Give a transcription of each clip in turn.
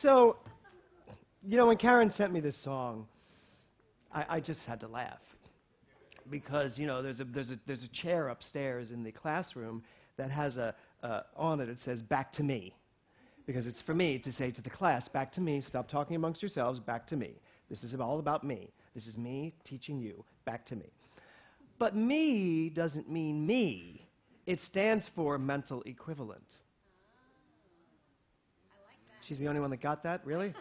So, when Karen sent me this song, I just had to laugh. Because, there's a chair upstairs in the classroom that has on it says, "Back to me." Because it's for me to say to the class, "Back to me, stop talking amongst yourselves, back to me. This is all about me. This is me teaching you, back to me." But me doesn't mean me. It stands for mental equivalent. She's the only one that got that? Really?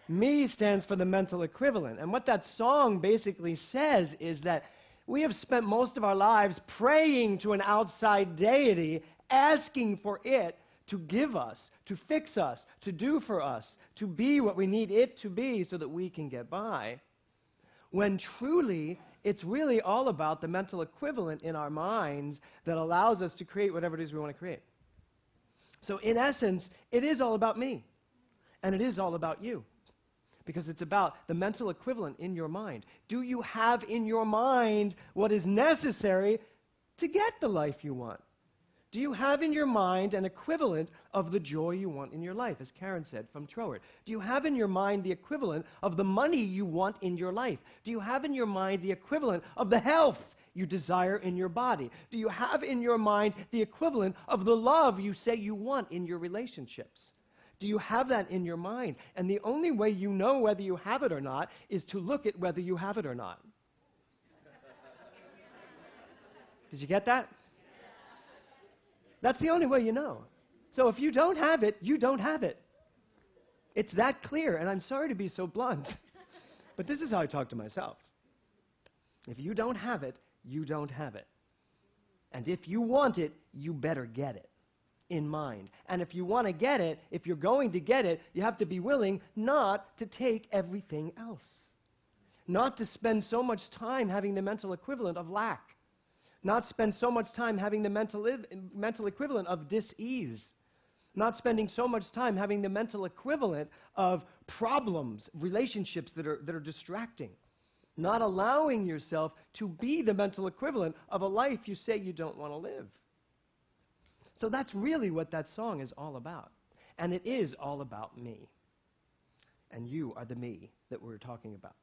Me stands for the mental equivalent. And what that song basically says is that we have spent most of our lives praying to an outside deity, asking for it to give us, to fix us, to do for us, to be what we need it to be so that we can get by. When truly, it's really all about the mental equivalent in our minds that allows us to create whatever it is we want to create. So in essence, it is all about me. And it is all about you. Because it's about the mental equivalent in your mind. Do you have in your mind what is necessary to get the life you want? Do you have in your mind an equivalent of the joy you want in your life, as Karen said from Troward? Do you have in your mind the equivalent of the money you want in your life? Do you have in your mind the equivalent of the health you desire in your body? Do you have in your mind the equivalent of the love you say you want in your relationships? Do you have that in your mind? And the only way you know whether you have it or not is to look at whether you have it or not. Did you get that? That's the only way you know. So if you don't have it, you don't have it. It's that clear, and I'm sorry to be so blunt, but this is how I talk to myself. If you don't have it, you don't have it. And if you want it, you better get it in mind. And if you want to get it, if you're going to get it, you have to be willing not to take everything else. Not to spend so much time having the mental equivalent of lack. Not spend so much time having the mental equivalent of dis-ease. Not spending so much time having the mental equivalent of problems, relationships that are distracting. Not allowing yourself to be the mental equivalent of a life you say you don't want to live. So that's really what that song is all about. And it is all about me. And you are the me that we're talking about.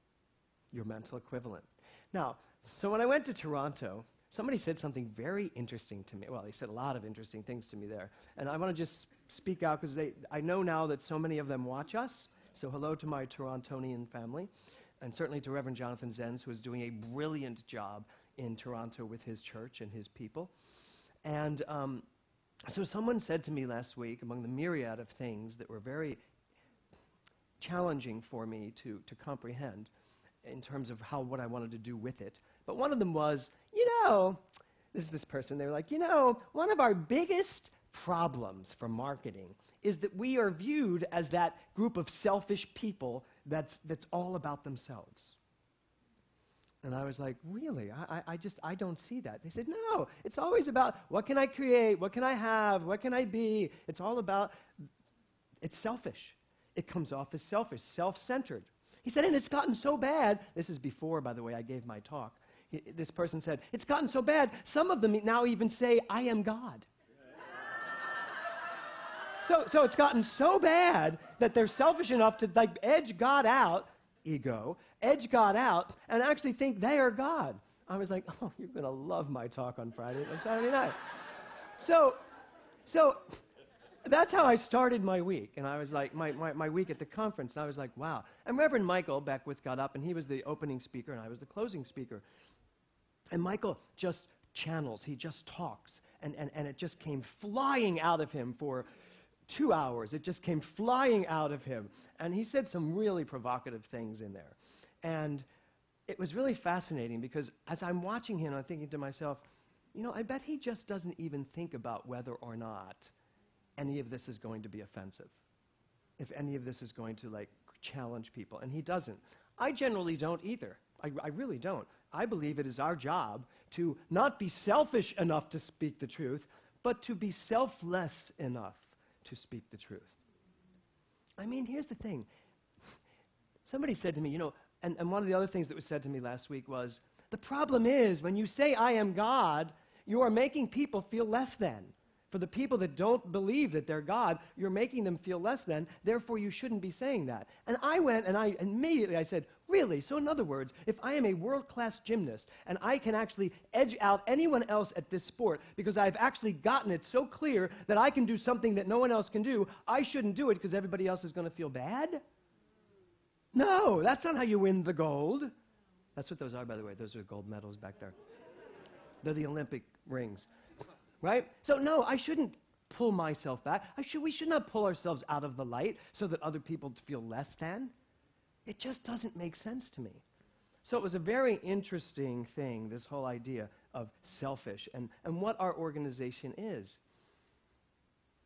Your mental equivalent. Now, so when I went to Toronto, somebody said something very interesting to me. Well, they said a lot of interesting things to me there. And I want to just speak out because I know now that so many of them watch us. So hello to my Torontonian family. And certainly to Reverend Jonathan Zenz, who is doing a brilliant job in Toronto with his church and his people. And so someone said to me last week, among the myriad of things that were very challenging for me to comprehend in terms of what I wanted to do with it, but one of them was, this person, they were like, one of our biggest problems for marketing is that we are viewed as that group of selfish people that's all about themselves. And I was like, really? I don't see that. They said, no, it's always about what can I create, what can I have, what can I be? It's all about, it's selfish. It comes off as selfish, self-centered. He said, and it's gotten so bad, this is before, by the way, I gave my talk. This person said, it's gotten so bad, some of them now even say, I am God. So it's gotten so bad that they're selfish enough to edge God out, ego, edge God out, and actually think they are God. I was like, oh, you're going to love my talk on Friday or Saturday night. So that's how I started my week. And I was like, my week at the conference, and I was like, wow. And Reverend Michael Beckwith got up, and he was the opening speaker, and I was the closing speaker. And Michael just channels, he just talks, and it just came flying out of him for 2 hours. It just came flying out of him. And he said some really provocative things in there. And it was really fascinating because as I'm watching him, I'm thinking to myself, I bet he just doesn't even think about whether or not any of this is going to be offensive. If any of this is going to challenge people. And he doesn't. I generally don't either. I really don't. I believe it is our job to not be selfish enough to speak the truth, but to be selfless enough to speak the truth. I mean, here's the thing. Somebody said to me, and one of the other things that was said to me last week was, the problem is when you say I am God, you are making people feel less than, For the people that don't believe that they're God, you're making them feel less than, therefore you shouldn't be saying that. And I went and I immediately said, really? So in other words, if I am a world-class gymnast and I can actually edge out anyone else at this sport because I've actually gotten it so clear that I can do something that no one else can do, I shouldn't do it because everybody else is going to feel bad? No, that's not how you win the gold. That's what those are, by the way. Those are gold medals back there. They're the Olympic rings. Right? So no, I shouldn't pull myself back. We should not pull ourselves out of the light so that other people feel less than. It just doesn't make sense to me. So it was a very interesting thing, this whole idea of selfish and what our organization is.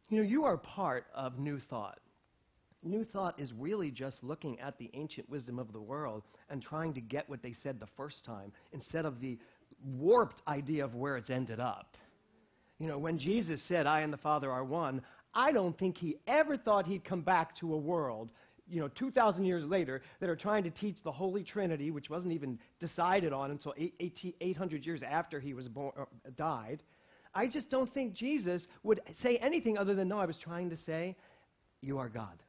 You know, you are part of New Thought. New Thought is really just looking at the ancient wisdom of the world and trying to get what they said the first time instead of the warped idea of where it's ended up. You know, when Jesus said, I and the Father are one, I don't think he ever thought he'd come back to a world, 2,000 years later, that are trying to teach the Holy Trinity, which wasn't even decided on until 800 years after he was died. I just don't think Jesus would say anything other than, no, I was trying to say, you are God.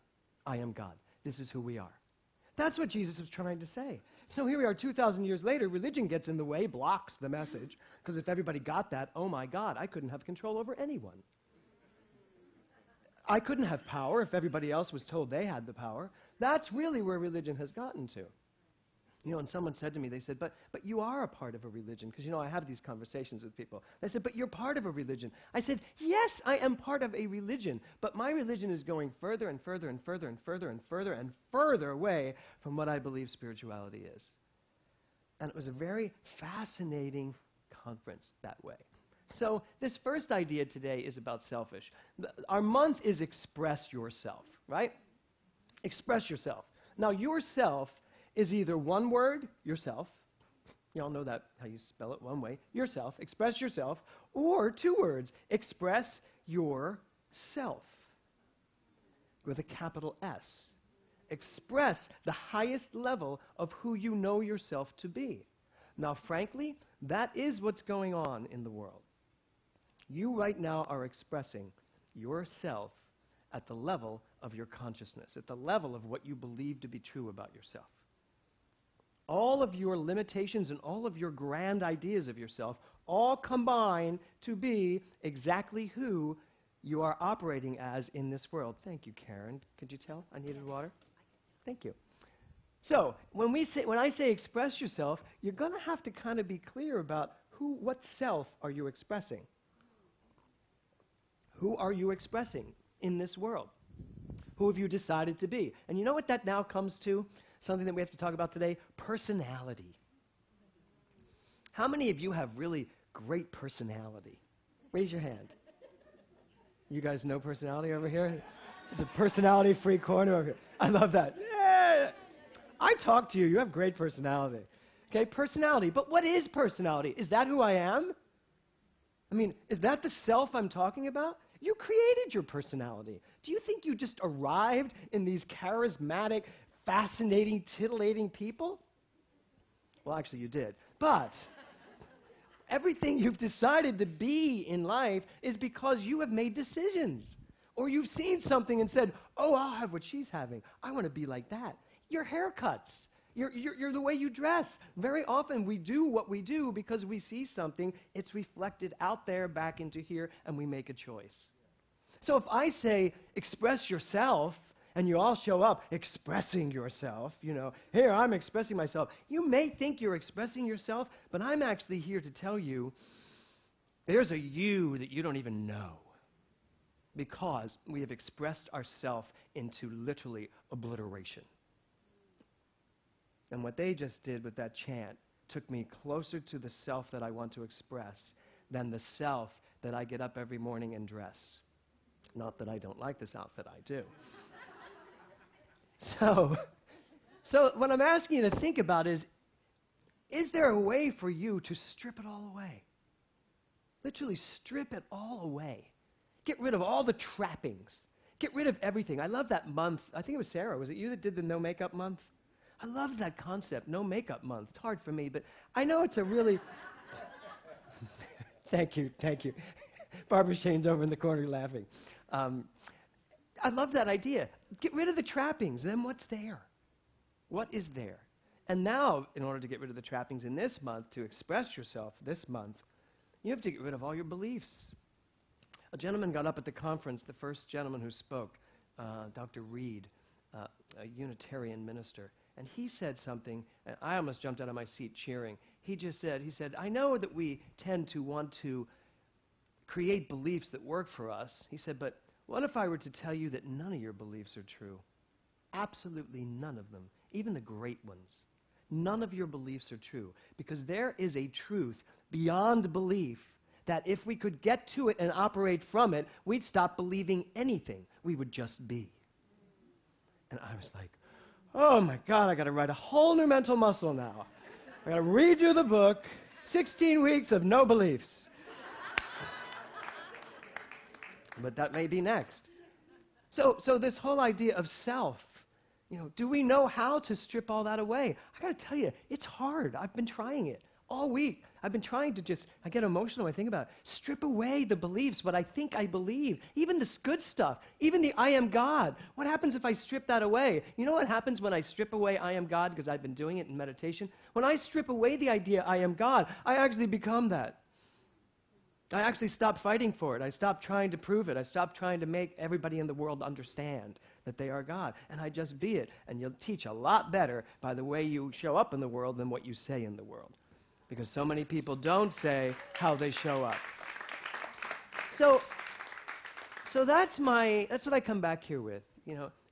I am God. This is who we are. That's what Jesus was trying to say. So here we are 2,000 years later, religion gets in the way, blocks the message, because if everybody got that, oh my God, I couldn't have control over anyone. I couldn't have power if everybody else was told they had the power. That's really where religion has gotten to. And someone said to me, they said, but you are a part of a religion, because, I have these conversations with people. They said, but you're part of a religion. I said, yes, I am part of a religion, but my religion is going further and further and further and further and further and further away from what I believe spirituality is. And it was a very fascinating conference that way. So this first idea today is about selfish. Our month is express yourself, right? Express yourself. Now, yourself is either one word, yourself. You all know that, how you spell it one way. Yourself, express yourself. Or two words, express yourself with a capital S. Express the highest level of who you know yourself to be. Now, frankly, that is what's going on in the world. You right now are expressing yourself at the level of your consciousness, at the level of what you believe to be true about yourself. All of your limitations and all of your grand ideas of yourself all combine to be exactly who you are operating as in this world. Thank you, Karen. Could you tell I needed water? Thank you. So when I say express yourself, you're going to have to kind of be clear about what self are you expressing? Who are you expressing in this world? Who have you decided to be? And you know what that now comes to? Something that we have to talk about today, personality. How many of you have really great personality? Raise your hand. You guys know personality over here? It's a personality-free corner over here. I love that. Yeah. I talk to you. You have great personality. Okay, personality. But what is personality? Is that who I am? I mean, is that the self I'm talking about? You created your personality. Do you think you just arrived in these charismatic, fascinating, titillating people? Well, actually, you did. But everything you've decided to be in life is because you have made decisions. Or you've seen something and said, oh, I'll have what she's having. I want to be like that. Your haircuts. You're the way you dress. Very often we do what we do because we see something, it's reflected out there back into here, and we make a choice. So if I say, express yourself, and you all show up expressing yourself, here, I'm expressing myself. You may think you're expressing yourself, but I'm actually here to tell you there's a you that you don't even know, because we have expressed ourselves into literally obliteration. And what they just did with that chant took me closer to the self that I want to express than the self that I get up every morning and dress. Not that I don't like this outfit, I do. So what I'm asking you to think about is there a way for you to strip it all away? Literally strip it all away. Get rid of all the trappings. Get rid of everything. I love that month. I think it was Sarah. Was it you that did the no makeup month? I love that concept, no makeup month. It's hard for me, but I know it's a really... Thank you. Barbara Shane's over in the corner laughing. I love that idea. Get rid of the trappings. Then what's there? What is there? And now, in order to get rid of the trappings in this month, to express yourself this month, you have to get rid of all your beliefs. A gentleman got up at the conference, the first gentleman who spoke, Dr. Reed, a Unitarian minister, and he said something, and I almost jumped out of my seat cheering. He said, I know that we tend to want to create beliefs that work for us. He said, but what if I were to tell you that none of your beliefs are true? Absolutely none of them, even the great ones. None of your beliefs are true, because there is a truth beyond belief that if we could get to it and operate from it, we'd stop believing anything. We would just be. And I was like, oh my God, I got to write a whole new mental muscle now. I got to redo the book, 16 weeks of no beliefs. But that may be next. So this whole idea of self, do we know how to strip all that away? I got to tell you, it's hard. I've been trying it all week. I've been trying to I get emotional when I think about it. Strip away the beliefs, what I think I believe, even this good stuff, even the I am God. What happens if I strip that away? You know what happens when I strip away I am God, because I've been doing it in meditation? When I strip away the idea I am God, I actually become that. I actually stop fighting for it. I stop trying to prove it. I stop trying to make everybody in the world understand that they are God. And I just be it. And you'll teach a lot better by the way you show up in the world than what you say in the world. Because so many people don't say how they show up. So that's what I come back here with.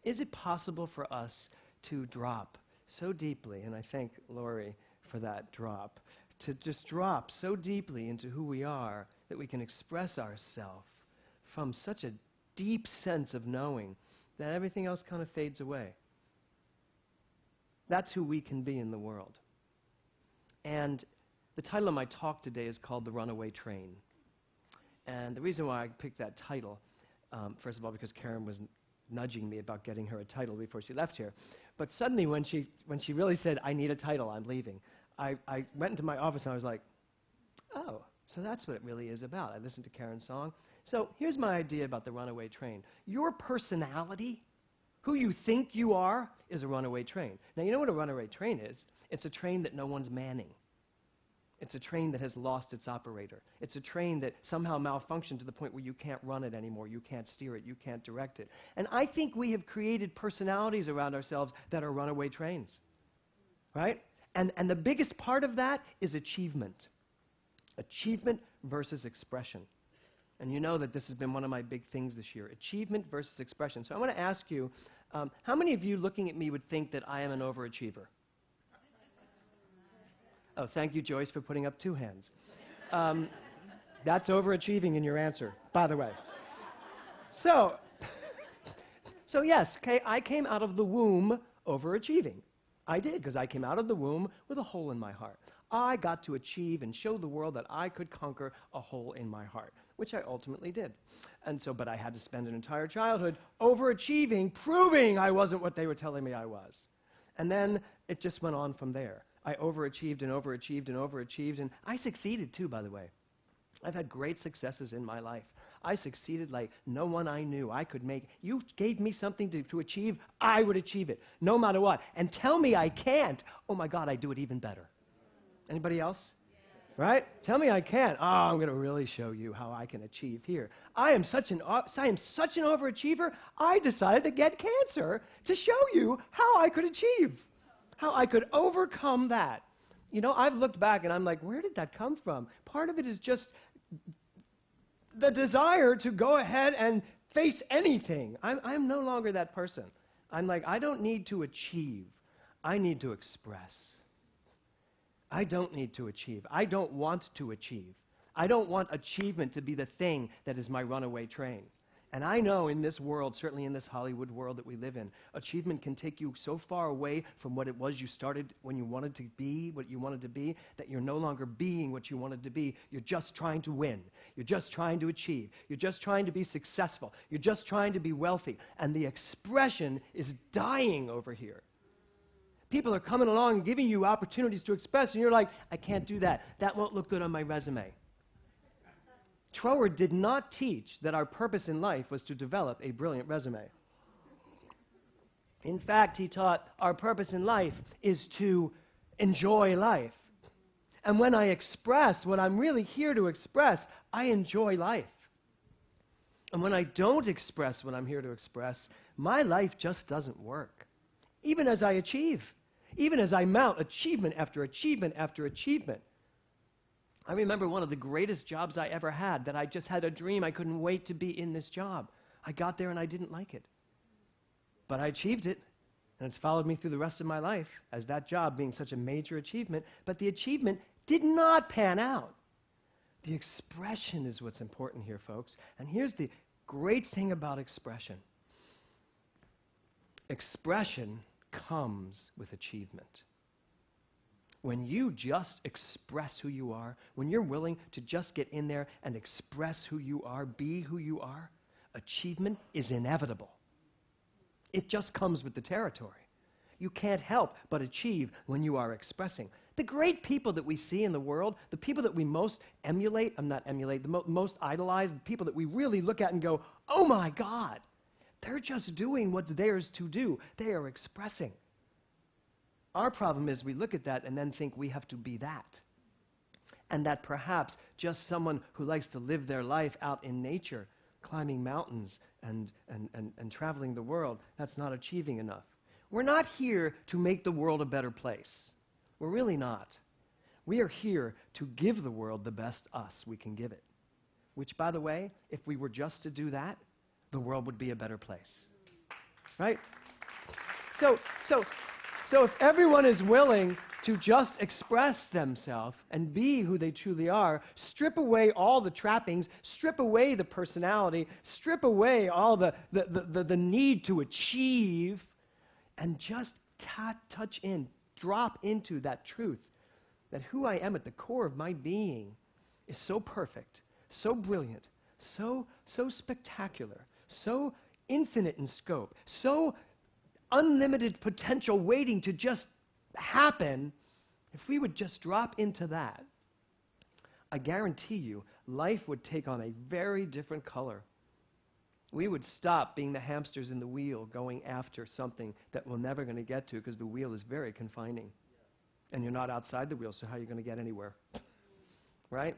Is it possible for us to drop so deeply, and I thank Lori for that drop, to just drop so deeply into who we are that we can express ourselves from such a deep sense of knowing that everything else kind of fades away. That's who we can be in the world. And the title of my talk today is called The Runaway Train. And the reason why I picked that title, first of all, because Karen was nudging me about getting her a title before she left here. But suddenly when she really said, I need a title, I'm leaving, I went into my office and I was like, oh, so that's what it really is about. I listened to Karen's song. So here's my idea about the runaway train. Your personality, who you think you are, is a runaway train. Now, you know what a runaway train is? It's a train that no one's manning. It's a train that has lost its operator. It's a train that somehow malfunctioned to the point where you can't run it anymore. You can't steer it. You can't direct it. And I think we have created personalities around ourselves that are runaway trains, right? And the biggest part of that is achievement. Achievement versus expression. And you know that this has been one of my big things this year, achievement versus expression. So I want to ask you, how many of you looking at me would think that I am an overachiever? Oh, thank you, Joyce, for putting up 2 hands. That's overachieving in your answer, by the way. So yes, okay, I came out of the womb overachieving. I did, because I came out of the womb with a hole in my heart. I got to achieve and show the world that I could conquer a hole in my heart, which I ultimately did. But I had to spend an entire childhood overachieving, proving I wasn't what they were telling me I was. And then it just went on from there. I overachieved and overachieved and overachieved, and I succeeded too, by the way. I've had great successes in my life. I succeeded like no one I knew I could make. You gave me something to achieve, I would achieve it, no matter what. And tell me I can't, oh my God, I do it even better. Anybody else? Yeah. Right? Tell me I can't. Oh, I'm going to really show you how I can achieve here. I am such an overachiever, I decided to get cancer to show you how I could achieve, how I could overcome that. I've looked back and I'm like, where did that come from? Part of it is just the desire to go ahead and face anything. I'm no longer that person. I'm like, I don't need to achieve. I need to express. I don't need to achieve. I don't want to achieve. I don't want achievement to be the thing that is my runaway train. And I know in this world, certainly in this Hollywood world that we live in, achievement can take you so far away from what it was you started when you wanted to be, what you wanted to be, that you're no longer being what you wanted to be. You're just trying to win. You're just trying to achieve. You're just trying to be successful. You're just trying to be wealthy. And the expression is dying over here. People are coming along and giving you opportunities to express, and you're like, I can't do that. That won't look good on my resume. Trower did not teach that our purpose in life was to develop a brilliant resume. In fact, he taught our purpose in life is to enjoy life. And when I express what I'm really here to express, I enjoy life. And when I don't express what I'm here to express, my life just doesn't work. Even as I achieve, even as I mount achievement after achievement after achievement. I remember one of the greatest jobs I ever had, that I just had a dream. I couldn't wait to be in this job. I got there and I didn't like it. But I achieved it, and it's followed me through the rest of my life as that job being such a major achievement. But the achievement did not pan out. The expression is what's important here, folks. And here's the great thing about expression. Expression comes with achievement. When you just express who you are, when you're willing to just get in there and express who you are, be who you are, achievement is inevitable. It just comes with the territory. You can't help but achieve when you are expressing. The great people that we see in the world, the people that we most most idolize, the people that we really look at and go, oh my God, they're just doing what's theirs to do. They are expressing. Our problem is we look at that and then think we have to be that. And that perhaps just someone who likes to live their life out in nature, climbing mountains and traveling the world, that's not achieving enough. We're not here to make the world a better place. We're really not. We are here to give the world the best us we can give it. Which, by the way, if we were just to do that, the world would be a better place. Right? So if everyone is willing to just express themselves and be who they truly are, strip away all the trappings, strip away the personality, strip away all the need to achieve, and just touch in, drop into that truth that who I am at the core of my being is so perfect, so brilliant, so spectacular, so infinite in scope, so unlimited potential waiting to just happen. If we would just drop into that, I guarantee you life would take on a very different color. We would stop being the hamsters in the wheel going after something that we're never going to get to because the wheel is very confining. And you're not outside the wheel, so how are you going to get anywhere? Right?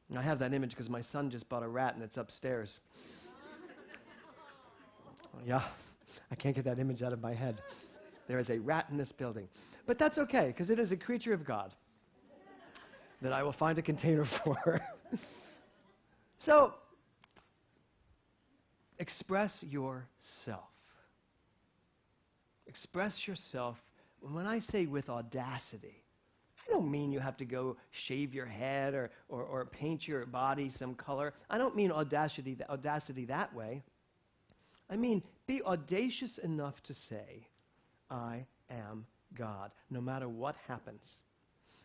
And I have that image because my son just bought a rat and it's upstairs. Yeah, I can't get that image out of my head. There is a rat in this building. But that's okay, because it is a creature of God that I will find a container for. So, express yourself. Express yourself. When I say with audacity, I don't mean you have to go shave your head or paint your body some color. I don't mean audacity that way. I mean, be audacious enough to say, I am God, no matter what happens.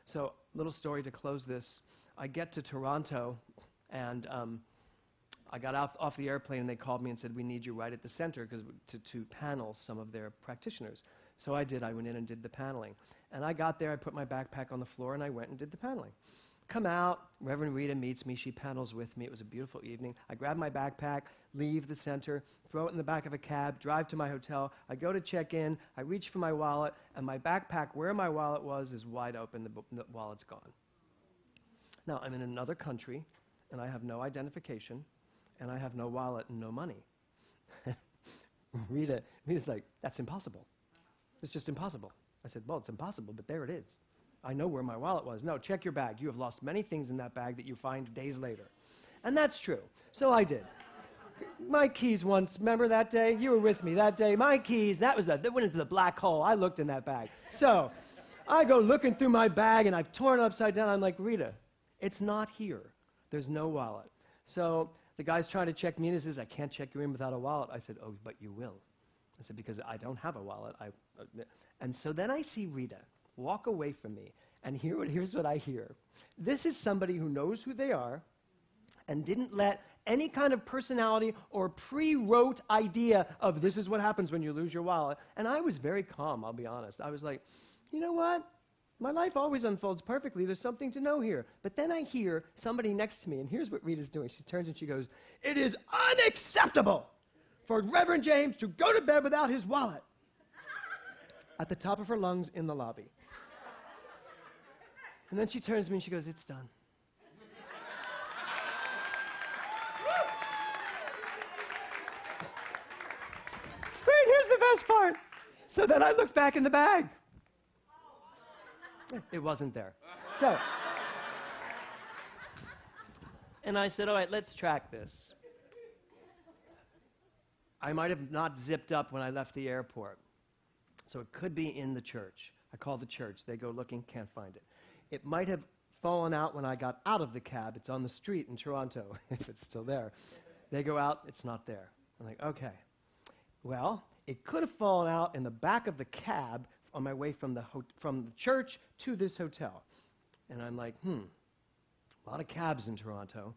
So, little story to close this. I get to Toronto, and I got off the airplane, and they called me and said, we need you right at the center to panel some of their practitioners. So I did. I went in and did the paneling. And I got there, I put my backpack on the floor, and I went and did the paneling. Come out, Reverend Rita meets me, she panels with me. It was a beautiful evening. I grab my backpack, leave the center, throw it in the back of a cab, drive to my hotel. I go to check in, I reach for my wallet, and my backpack, where my wallet was, is wide open. The wallet's gone. Now, I'm in another country, and I have no identification, and I have no wallet and no money. Rita's like, that's impossible. It's just impossible. I said, well, it's impossible, but there it is. I know where my wallet was. No, check your bag. You have lost many things in that bag that you find days later. And that's true. So I did. My keys once, remember that day? You were with me that day. My keys, that went into the black hole. I looked in that bag. So I go looking through my bag, and I've torn it upside down. I'm like, Rita, it's not here. There's no wallet. So the guy's trying to check me in. He says, I can't check you in without a wallet. I said, oh, but you will. I said, because I don't have a wallet. And so then I see Rita walk away from me, and here's what I hear. This is somebody who knows who they are and didn't let any kind of personality or pre-wrote idea of this is what happens when you lose your wallet. And I was very calm, I'll be honest. I was like, you know what? My life always unfolds perfectly. There's something to know here. But then I hear somebody next to me, and here's what Rita's doing. She turns and she goes, "It is unacceptable for Reverend James to go to bed without his wallet." At the top of her lungs in the lobby. And then she turns to me and she goes, "It's done." Wait, here's the best part. So then I looked back in the bag. It wasn't there. So, and I said, all right, let's track this. I might have not zipped up when I left the airport. So it could be in the church. I called the church. They go looking, can't find it. It might have fallen out when I got out of the cab. It's on the street in Toronto, if it's still there. They go out, it's not there. I'm like, okay. Well, it could have fallen out in the back of the cab on my way from the church to this hotel. And I'm like, a lot of cabs in Toronto.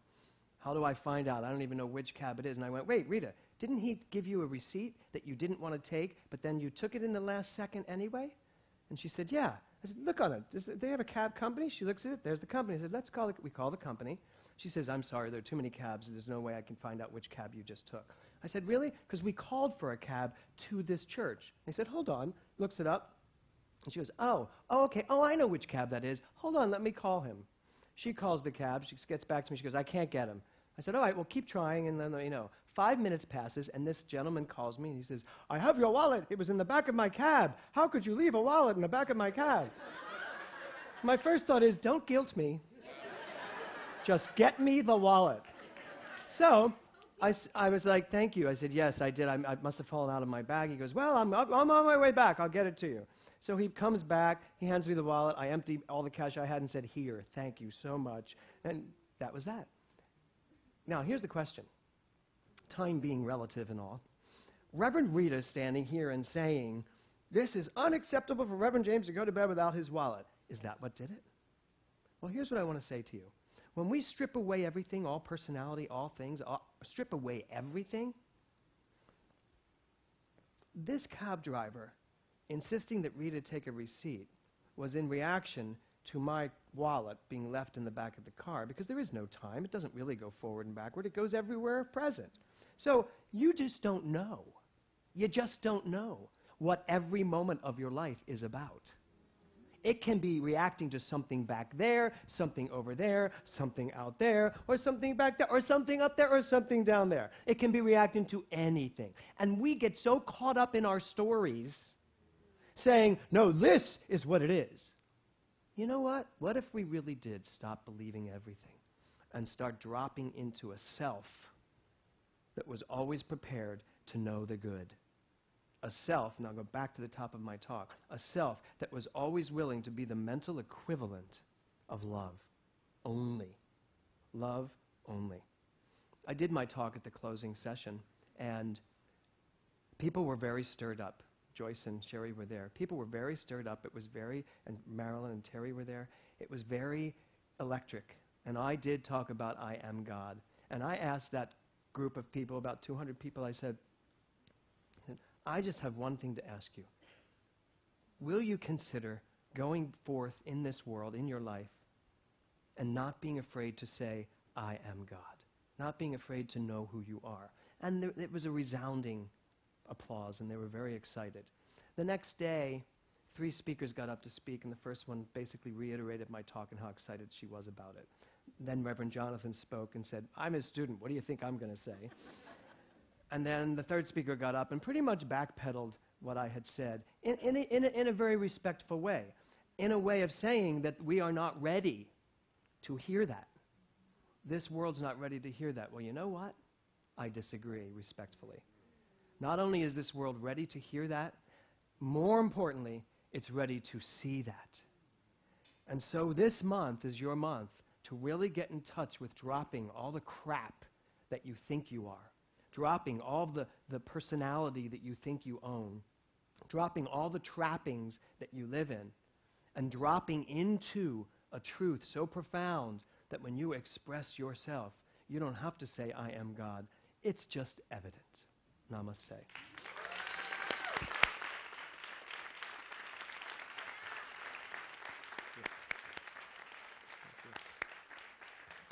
How do I find out? I don't even know which cab it is. And I went, wait, Rita, didn't he give you a receipt that you didn't want to take, but then you took it in the last second anyway? And she said, yeah. I said, look on it. Do they have a cab company? She looks at it. There's the company. I said, let's call it. We call the company. She says, I'm sorry, there are too many cabs. There's no way I can find out which cab you just took. I said, really? Because we called for a cab to this church. They said, hold on. Looks it up. And she goes, oh, okay. Oh, I know which cab that is. Hold on, let me call him. She calls the cab. She gets back to me. She goes, I can't get him. I said, all right, well, keep trying, and then, 5 minutes passes, and this gentleman calls me, and he says, I have your wallet. It was in the back of my cab. How could you leave a wallet in the back of my cab? My first thought is, don't guilt me. Just get me the wallet. So I was like, thank you. I said, yes, I did. I must have fallen out of my bag. He goes, well, I'm on my way back. I'll get it to you. So he comes back. He hands me the wallet. I empty all the cash I had and said, here, thank you so much. And that was that. Now, here's the question. Time being relative and all. Reverend Rita standing here and saying, this is unacceptable for Reverend James to go to bed without his wallet. Is that what did it? Well, here's what I want to say to you. When we strip away everything, all personality, all things, strip away everything, this cab driver insisting that Rita take a receipt was in reaction to my wallet being left in the back of the car, because there is no time. It doesn't really go forward and backward. It goes everywhere present. So you just don't know. You just don't know what every moment of your life is about. It can be reacting to something back there, something over there, something out there, or something back there, or something up there, or something down there. It can be reacting to anything. And we get so caught up in our stories saying, no, this is what it is. You know what? What if we really did stop believing everything and start dropping into a self that was always prepared to know the good? A self, and I'll go back to the top of my talk, a self that was always willing to be the mental equivalent of love only. Love only. I did my talk at the closing session, and people were very stirred up. Joyce and Sherry were there. People were very stirred up. It was very, and Marilyn and Terry were there. It was very electric. And I did talk about I am God. And I asked that group of people, about 200 people, I said, I just have one thing to ask you. Will you consider going forth in this world, in your life, and not being afraid to say, I am God? Not being afraid to know who you are. And it was a resounding applause, and they were very excited. The next day, 3 speakers got up to speak, and the first one basically reiterated my talk and how excited she was about it. Then Reverend Jonathan spoke and said, I'm his student. What do you think I'm going to say? And then the third speaker got up and pretty much backpedaled what I had said in a very respectful way, in a way of saying that we are not ready to hear that. This world's not ready to hear that. Well, you know what? I disagree respectfully. Not only is this world ready to hear that, more importantly, it's ready to see that. And so this month is your month to really get in touch with dropping all the crap that you think you are, dropping all the personality that you think you own, dropping all the trappings that you live in, and dropping into a truth so profound that when you express yourself, you don't have to say, I am God. It's just evident. Namaste.